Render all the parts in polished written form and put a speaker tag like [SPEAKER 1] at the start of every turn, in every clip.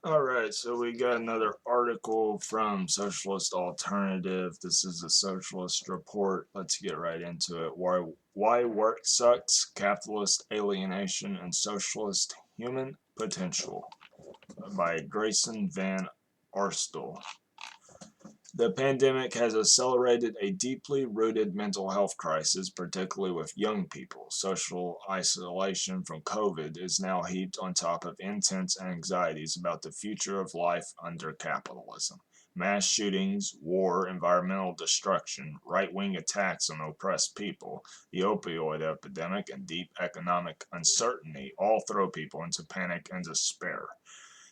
[SPEAKER 1] Alright, so we got another article from Socialist Alternative. This is a socialist report. Let's get right into it. Why work sucks, capitalist alienation, and socialist human potential by Grayson Van Arstel. The pandemic has accelerated a deeply rooted mental health crisis, particularly with young people. Social isolation from COVID is now heaped on top of intense anxieties about the future of life under capitalism. Mass shootings, war, environmental destruction, right wing attacks on oppressed people, the opioid epidemic, and deep economic uncertainty all throw people into panic and despair.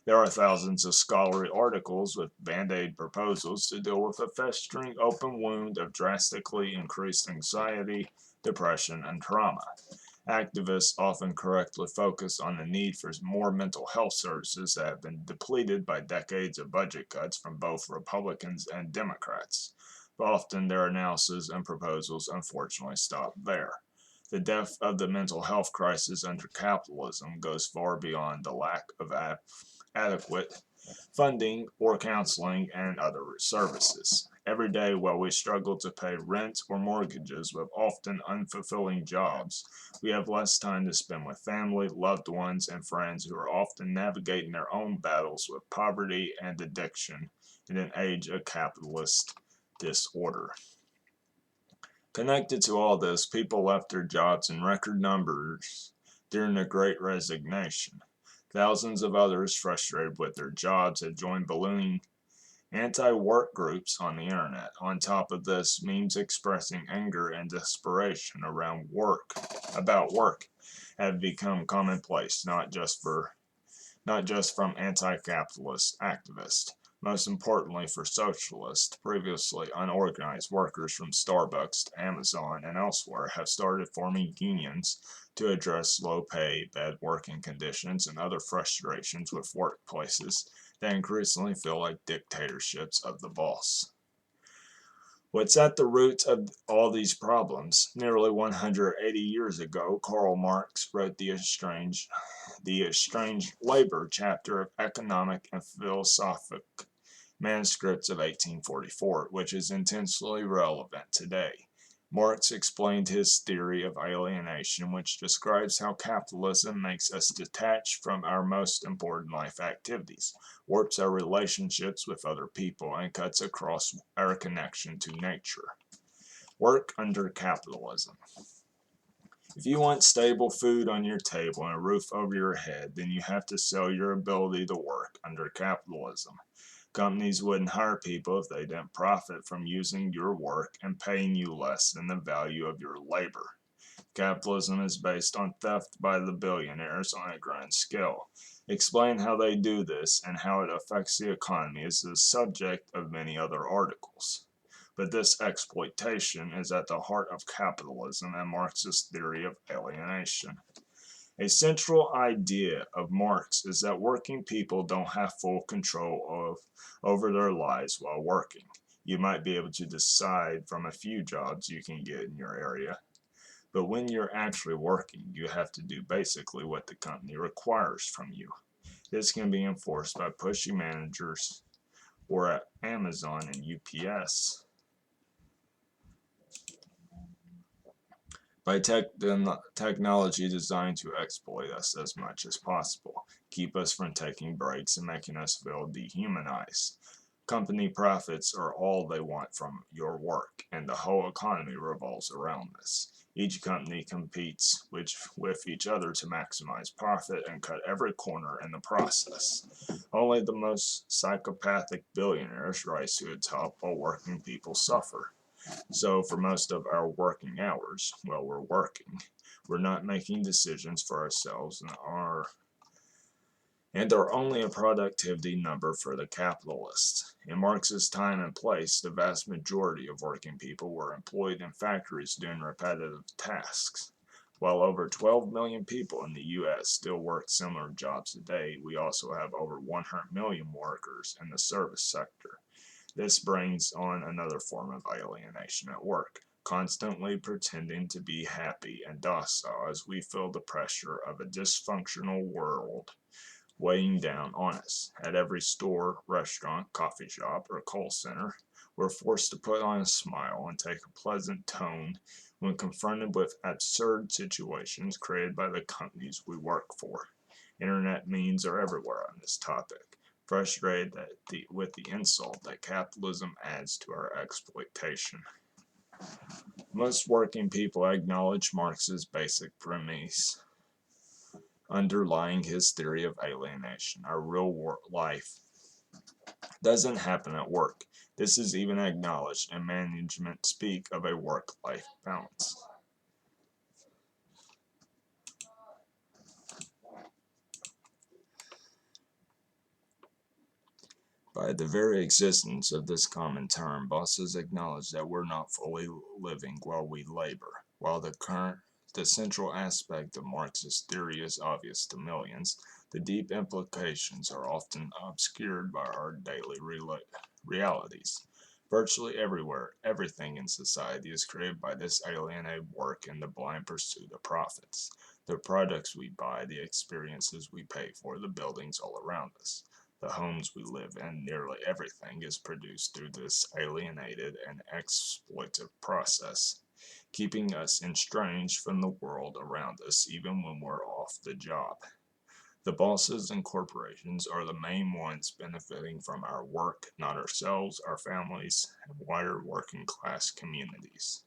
[SPEAKER 1] There are thousands of scholarly articles with band-aid proposals to deal with a festering open wound of drastically increased anxiety, depression, and trauma. Activists often correctly focus on the need for more mental health services that have been depleted by decades of budget cuts from both Republicans and Democrats. But often their analysis and proposals unfortunately stop there. The depth of the mental health crisis under capitalism goes far beyond the lack of adequate funding or counseling and other services. Every day, while we struggle to pay rent or mortgages with often unfulfilling jobs, we have less time to spend with family, loved ones, and friends who are often navigating their own battles with poverty and addiction in an age of capitalist disorder. Connected to all this, people left their jobs in record numbers during the Great Resignation. Thousands of others, frustrated with their jobs, have joined ballooning anti-work groups on the internet. On top of this, memes expressing anger and desperation around work about work have become commonplace, not just from anti-capitalist activists. Most importantly for socialists, previously unorganized workers from Starbucks to Amazon and elsewhere have started forming unions to address low pay, bad working conditions, and other frustrations with workplaces that increasingly feel like dictatorships of the boss. What's at the root of all these problems? Nearly 180 years ago, Karl Marx wrote the Estranged Labor chapter of Economic and Philosophic Manuscripts of 1844, which is intensely relevant today. Marx explained his theory of alienation, which describes how capitalism makes us detached from our most important life activities, warps our relationships with other people, and cuts across our connection to nature. Work under capitalism. If you want stable food on your table and a roof over your head, then you have to sell your ability to work under capitalism. Companies wouldn't hire people if they didn't profit from using your work and paying you less than the value of your labor. Capitalism is based on theft by the billionaires on a grand scale. Explain how they do this and how it affects the economy is the subject of many other articles. But this exploitation is at the heart of capitalism and Marxist theory of alienation. A central idea of Marx is that working people don't have full over their lives while working. You might be able to decide from a few jobs you can get in your area, but when you're actually working, you have to do basically what the company requires from you. This can be enforced by pushy managers or at Amazon and UPS by technology designed to exploit us as much as possible, keep us from taking breaks, and making us feel dehumanized. Company profits are all they want from your work, and the whole economy revolves around this. Each company competes with each other to maximize profit and cut every corner in the process. Only the most psychopathic billionaires rise to the top while working people suffer. So, for most of our working hours, while we're working, we're not making decisions for ourselves and are only a productivity number for the capitalists. In Marx's time and place, the vast majority of working people were employed in factories doing repetitive tasks. While over 12 million people in the US still work similar jobs today, we also have over 100 million workers in the service sector. This brings on another form of alienation at work, constantly pretending to be happy and docile as we feel the pressure of a dysfunctional world weighing down on us. At every store, restaurant, coffee shop, or call center, we're forced to put on a smile and take a pleasant tone when confronted with absurd situations created by the companies we work for. Internet memes are everywhere on this topic, frustrated with the insult that capitalism adds to our exploitation. Most working people acknowledge Marx's basic premise underlying his theory of alienation. Our real life doesn't happen at work. This is even acknowledged, and management speak of a work-life balance. By the very existence of this common term, bosses acknowledge that we're not fully living while we labor. While the central aspect of Marxist theory is obvious to millions, the deep implications are often obscured by our daily realities. Virtually everywhere, everything in society is created by this alienated work in the blind pursuit of profits. The products we buy, the experiences we pay for, the buildings all around us, the homes we live in, nearly everything is produced through this alienated and exploitive process, keeping us estranged from the world around us even when we're off the job. The bosses and corporations are the main ones benefiting from our work, not ourselves, our families, and wider working class communities.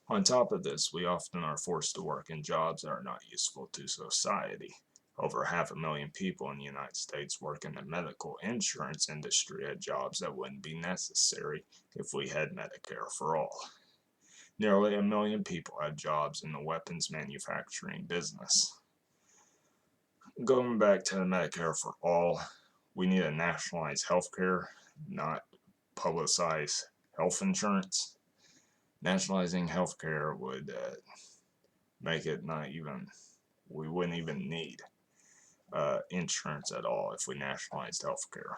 [SPEAKER 1] On top of this, we often are forced to work in jobs that are not useful to society. Over 500,000 people in the United States work in the medical insurance industry at jobs that wouldn't be necessary if we had Medicare for all. Nearly 1 million people have jobs in the weapons manufacturing business. Going back to the Medicare for all, we need to nationalize healthcare, not publicize health insurance. Nationalizing healthcare would make it not even, we wouldn't even need insurance at all if we nationalized healthcare.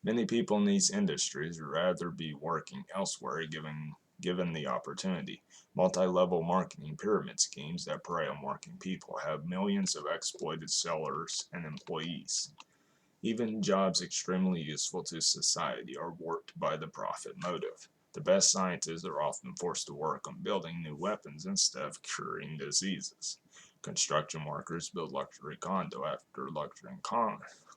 [SPEAKER 1] Many people in these industries would rather be working elsewhere given the opportunity. Multi-level marketing pyramid schemes that prey on working people have millions of exploited sellers and employees. Even jobs extremely useful to society are warped by the profit motive. The best scientists are often forced to work on building new weapons instead of curing diseases. Construction workers build luxury condo after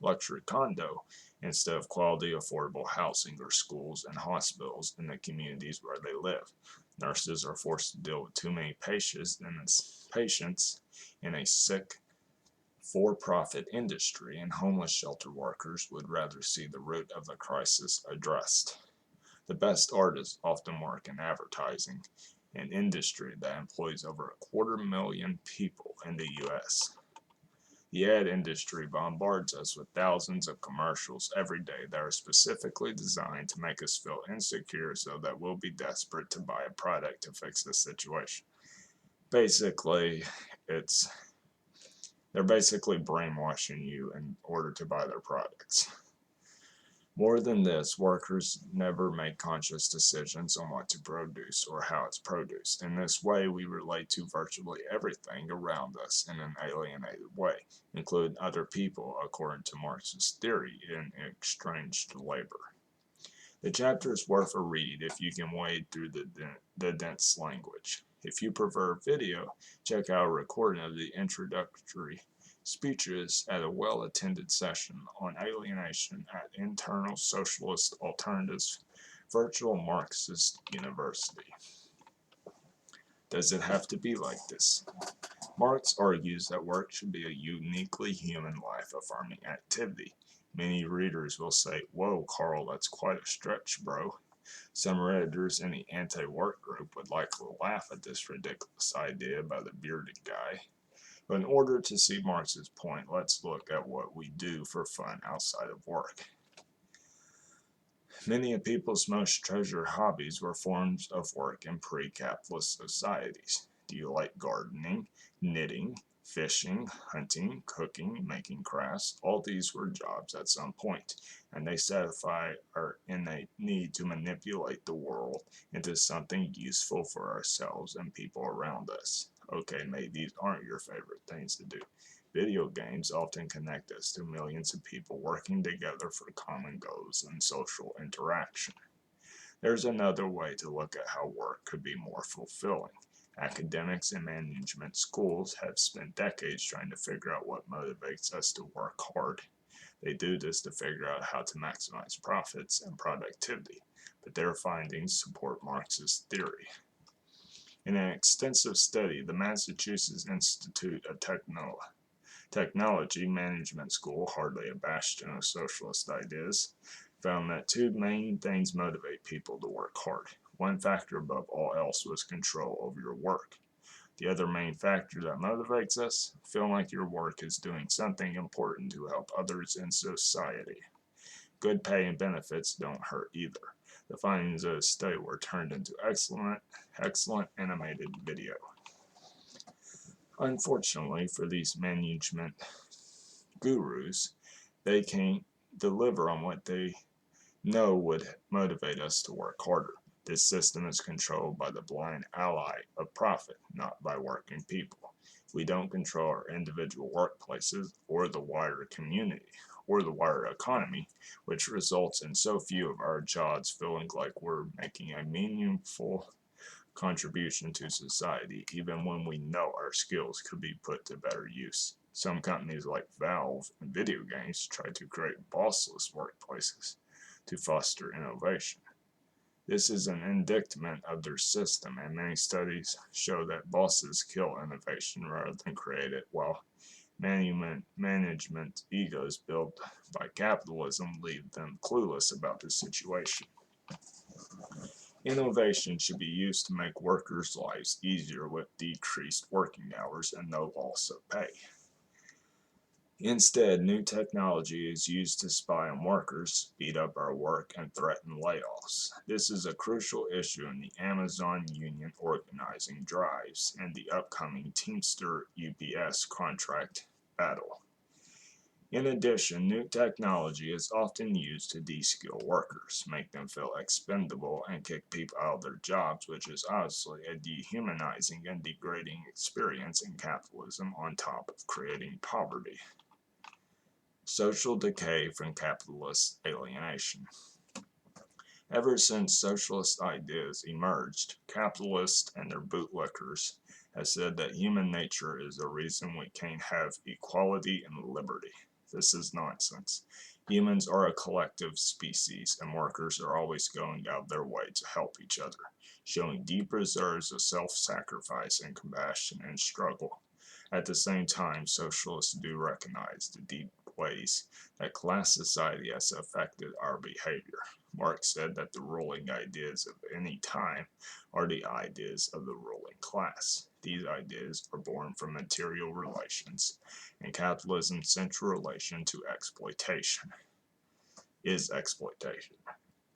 [SPEAKER 1] luxury condo instead of quality, affordable housing or schools and hospitals in the communities where they live. Nurses are forced to deal with too many patients in a sick, for-profit industry, and homeless shelter workers would rather see the root of the crisis addressed. The best artists often work in advertising, an industry that employs over 250,000 people in the U.S. The ad industry bombards us with thousands of commercials every day that are specifically designed to make us feel insecure so that we'll be desperate to buy a product to fix the situation. Basically, they're basically brainwashing you in order to buy their products. More than this, workers never make conscious decisions on what to produce or how it's produced. In this way, we relate to virtually everything around us in an alienated way, including other people, according to Marx's theory in Exchanged Labor. The chapter is worth a read if you can wade through the dense language. If you prefer video, check out a recording of the introductory speeches at a well-attended session on alienation at Internal Socialist Alternatives Virtual Marxist University. Does it have to be like this? Marx argues that work should be a uniquely human life-affirming activity. Many readers will say, "Whoa, Carl, that's quite a stretch, bro." Some redditors in the anti-work group would likely laugh at this ridiculous idea by the bearded guy. But in order to see Marx's point, let's look at what we do for fun outside of work. Many of people's most treasured hobbies were forms of work in pre-capitalist societies. Do you like gardening, knitting, fishing, hunting, cooking, making crafts? All these were jobs at some point, and they satisfy our innate need to manipulate the world into something useful for ourselves and people around us. Okay, maybe these aren't your favorite things to do. Video games often connect us to millions of people working together for common goals and social interaction. There's another way to look at how work could be more fulfilling. Academics and management schools have spent decades trying to figure out what motivates us to work hard. They do this to figure out how to maximize profits and productivity, but their findings support Marxist theory. In an extensive study, the Massachusetts Institute of Technology Management School, hardly a bastion of socialist ideas, found that two main things motivate people to work hard. One factor above all else was control over your work. The other main factor that motivates us, feeling like your work is doing something important to help others in society. Good pay and benefits don't hurt either. The findings of the study were turned into excellent animated video. Unfortunately for these management gurus, they can't deliver on what they know would motivate us to work harder. This system is controlled by the blind ally of profit, not by working people. We don't control our individual workplaces or the wider community or the wider economy, which results in so few of our jobs feeling like we're making a meaningful contribution to society, even when we know our skills could be put to better use. Some companies like Valve and video games try to create bossless workplaces to foster innovation. This is an indictment of their system, and many studies show that bosses kill innovation rather than create it, while management egos built by capitalism leave them clueless about the situation. Innovation should be used to make workers' lives easier with decreased working hours and no loss of pay. Instead, new technology is used to spy on workers, speed up our work, and threaten layoffs. This is a crucial issue in the Amazon union organizing drives and the upcoming Teamster UPS contract battle. In addition, new technology is often used to de-skill workers, make them feel expendable, and kick people out of their jobs, which is obviously a dehumanizing and degrading experience in capitalism on top of creating poverty. Social decay from capitalist alienation. Ever since socialist ideas emerged, capitalists and their bootlickers have said that human nature is the reason we can't have equality and liberty. This is nonsense. Humans are a collective species, and workers are always going out of their way to help each other, showing deep reserves of self-sacrifice and compassion and struggle. At the same time, socialists do recognize the deep ways that class society has affected our behavior. Marx said that the ruling ideas of any time are the ideas of the ruling class. These ideas are born from material relations, and capitalism's central relation to exploitation is exploitation.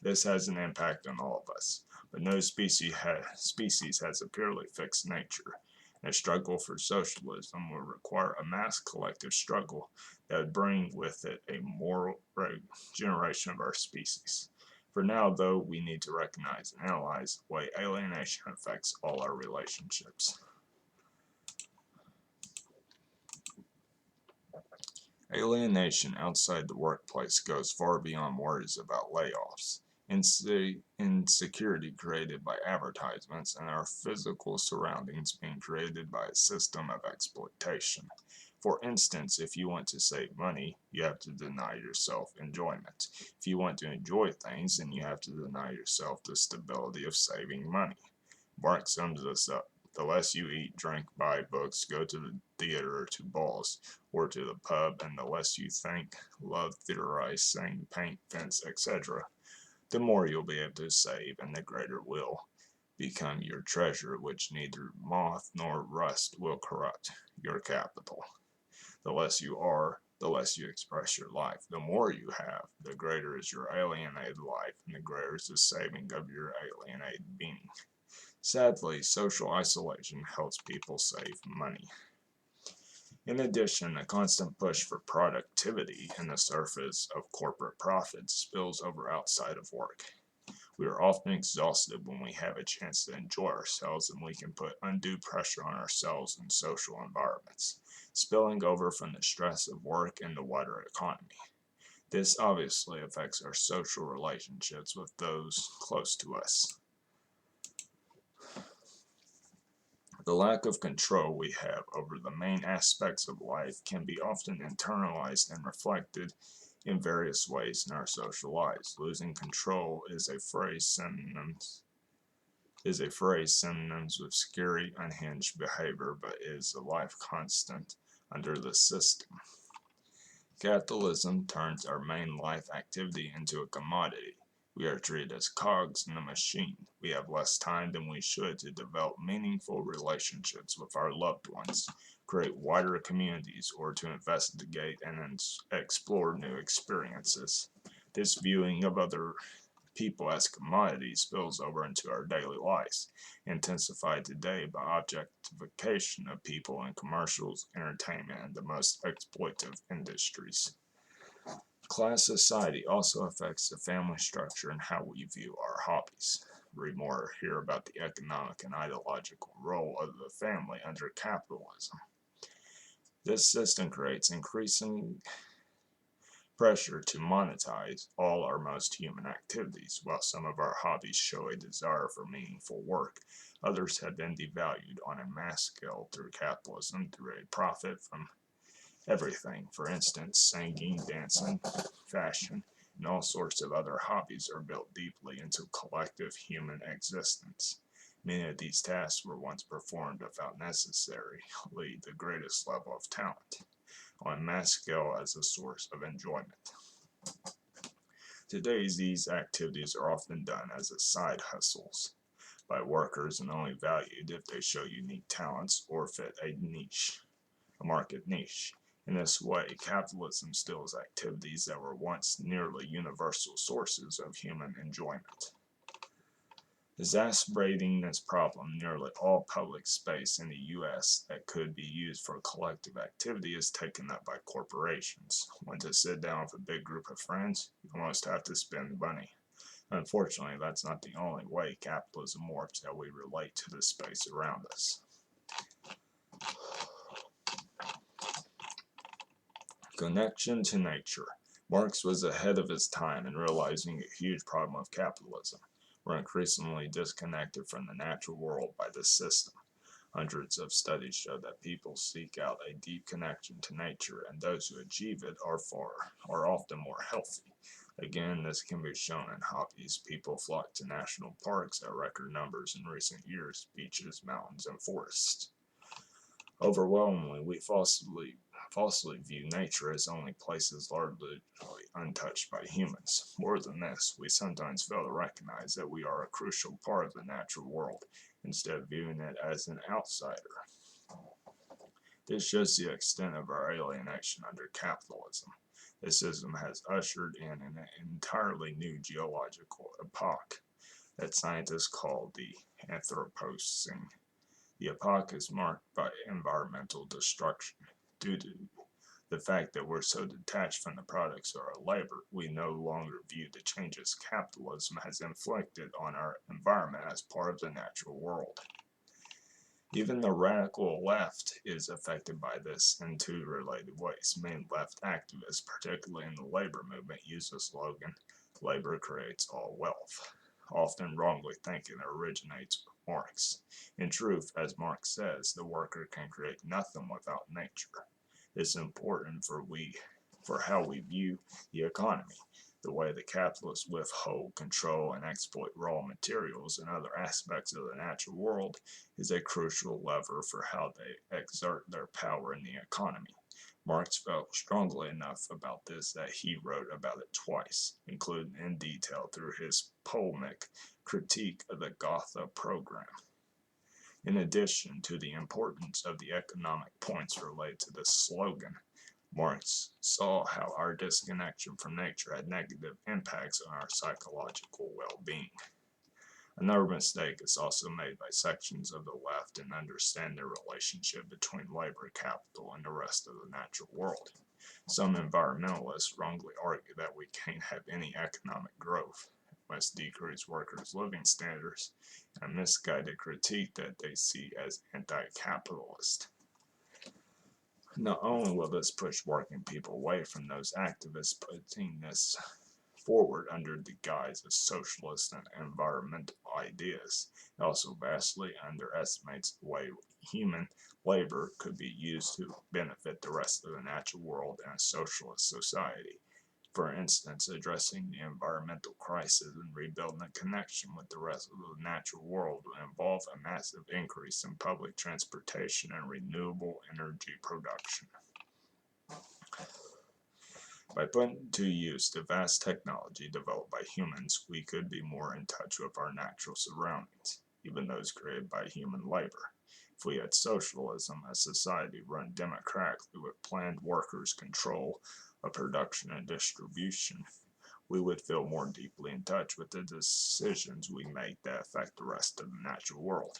[SPEAKER 1] This has an impact on all of us, but no species has a purely fixed nature. A struggle for socialism will require a mass collective struggle that would bring with it a moral regeneration of our species. For now, though, we need to recognize and analyze the way alienation affects all our relationships. Alienation outside the workplace goes far beyond worries about layoffs. Insecurity created by advertisements and our physical surroundings being created by a system of exploitation. For instance, if you want to save money, you have to deny yourself enjoyment. If you want to enjoy things, then you have to deny yourself the stability of saving money. Marx sums this up. The less you eat, drink, buy books, go to the theater or to balls, or to the pub, and the less you think, love, theorize, sing, paint, fence, etc., the more you'll be able to save, and the greater will become your treasure, which neither moth nor rust will corrupt, your capital. The less you are, the less you express your life. The more you have, the greater is your alienated life, and the greater is the saving of your alienated being. Sadly, social isolation helps people save money. In addition, the constant push for productivity and the surface of corporate profits spills over outside of work. We are often exhausted when we have a chance to enjoy ourselves, and we can put undue pressure on ourselves and social environments, spilling over from the stress of work and the wider economy. This obviously affects our social relationships with those close to us. The lack of control we have over the main aspects of life can be often internalized and reflected in various ways in our social lives. Losing control is a phrase synonymous with scary, unhinged behavior, but is a life constant under the system. Capitalism turns our main life activity into a commodity. We are treated as cogs in a machine. We have less time than we should to develop meaningful relationships with our loved ones, create wider communities, or to investigate and explore new experiences. This viewing of other people as commodities spills over into our daily lives, intensified today by objectification of people in commercials, entertainment, and the most exploitive industries. Class society also affects the family structure and how we view our hobbies. Read more or hear about the economic and ideological role of the family under capitalism. This system creates increasing pressure to monetize all our most human activities. While some of our hobbies show a desire for meaningful work, others have been devalued on a mass scale through capitalism through a profit from everything. For instance, singing, dancing, fashion, and all sorts of other hobbies are built deeply into collective human existence. Many of these tasks were once performed without necessarily the greatest level of talent, on a mass scale as a source of enjoyment. Today, these activities are often done as side hustles by workers and only valued if they show unique talents or fit a market niche. In this way, capitalism steals activities that were once nearly universal sources of human enjoyment. Exacerbating this problem, nearly all public space in the U.S. that could be used for collective activity is taken up by corporations. When to sit down with a big group of friends, you almost have to spend money. Unfortunately, that's not the only way capitalism warps how we relate to the space around us. Connection to nature. Marx was ahead of his time in realizing a huge problem of capitalism. We're increasingly disconnected from the natural world by this system. Hundreds of studies show that people seek out a deep connection to nature, and those who achieve it are often more healthy. Again, this can be shown in hobbies. People flock to national parks at record numbers in recent years, beaches, mountains, and forests. Overwhelmingly, we falsely view nature as only places largely untouched by humans. More than this, we sometimes fail to recognize that we are a crucial part of the natural world, instead of viewing it as an outsider. This shows the extent of our alienation under capitalism. This system has ushered in an entirely new geological epoch that scientists call the Anthropocene. The epoch is marked by environmental destruction. Due to the fact that we're so detached from the products of our labor, we no longer view the changes capitalism has inflicted on our environment as part of the natural world. Even the radical left is affected by this in two related ways. Many left activists, particularly in the labor movement, use the slogan, "Labor creates all wealth," often wrongly thinking it originates with Marx. In truth, as Marx says, the worker can create nothing without nature. It's important for how we view the economy. The way the capitalists withhold, control, and exploit raw materials and other aspects of the natural world is a crucial lever for how they exert their power in the economy. Marx felt strongly enough about this that he wrote about it twice, including in detail through his polemic critique of the Gotha program. In addition to the importance of the economic points related to this slogan, Marx saw how our disconnection from nature had negative impacts on our psychological well-being. Another mistake is also made by sections of the left in understanding the relationship between labor, capital, and the rest of the natural world. Some environmentalists wrongly argue that we can't have any economic growth must decrease workers' living standards, and a misguided critique that they see as anti-capitalist. Not only will this push working people away from those activists putting this forward under the guise of socialist and environmental ideas, it also vastly underestimates the way human labor could be used to benefit the rest of the natural world in a socialist society. For instance, addressing the environmental crisis and rebuilding a connection with the rest of the natural world would involve a massive increase in public transportation and renewable energy production. By putting to use the vast technology developed by humans, we could be more in touch with our natural surroundings, even those created by human labor. If we had socialism, a society run democratically with planned workers' control of production and distribution, we would feel more deeply in touch with the decisions we make that affect the rest of the natural world.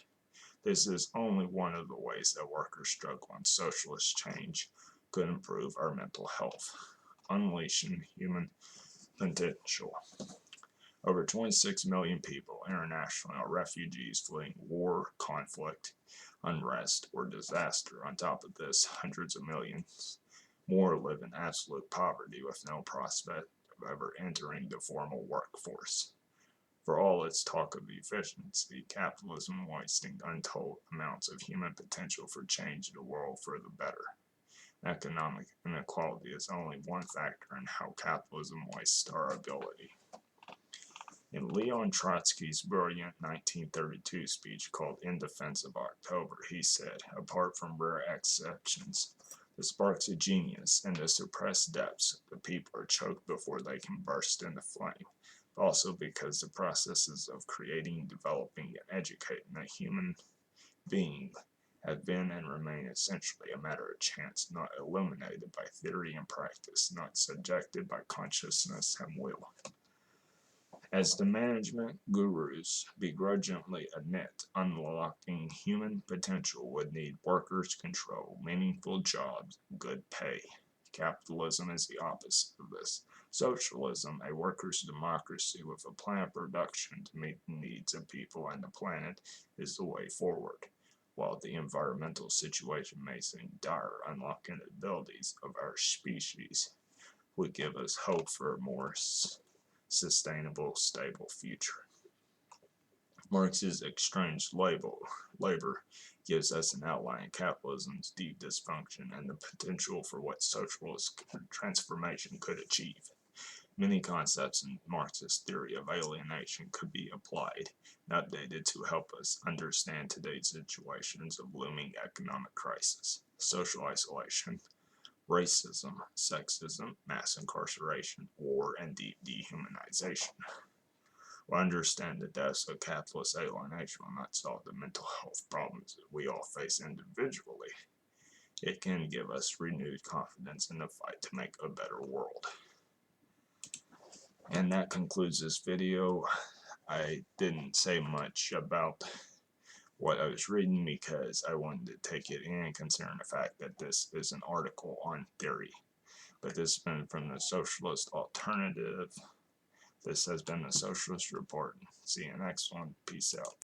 [SPEAKER 1] This is only one of the ways that workers' struggle and socialist change could improve our mental health. Unleashing human potential. Over 26 million people internationally are refugees fleeing war, conflict, unrest, or disaster. On top of this, hundreds of millions more live in absolute poverty with no prospect of ever entering the formal workforce. For all its talk of efficiency, capitalism wasting untold amounts of human potential for change in the world for the better. Economic inequality is only one factor in how capitalism wastes our ability. In Leon Trotsky's brilliant 1932 speech called In Defense of October, he said, apart from rare exceptions, the sparks of genius in the suppressed depths, the people are choked before they can burst into flame. Also because the processes of creating, developing, and educating a human being have been and remain essentially a matter of chance, not illuminated by theory and practice, not subjected by consciousness and will. As the management gurus begrudgingly admit, unlocking human potential would need workers' control, meaningful jobs, good pay. Capitalism is the opposite of this. Socialism, a workers' democracy with a plan of production to meet the needs of people and the planet, is the way forward. While the environmental situation may seem dire, unlocking the abilities of our species would give us hope for a more sustainable, stable future. Marx's estranged labor gives us an outline of capitalism's deep dysfunction and the potential for what socialist transformation could achieve. Many concepts in Marxist theory of alienation could be applied and updated to help us understand today's situations of looming economic crisis, social isolation, racism, sexism, mass incarceration, war, and deep dehumanization. We understand the depths of capitalist alienation will not solve the mental health problems that we all face individually. It can give us renewed confidence in the fight to make a better world. And that concludes this video. I didn't say much about what I was reading because I wanted to take it in, considering the fact that this is an article on theory. But this has been from the Socialist Alternative. This has been the Socialist Report. See you next one. Peace out.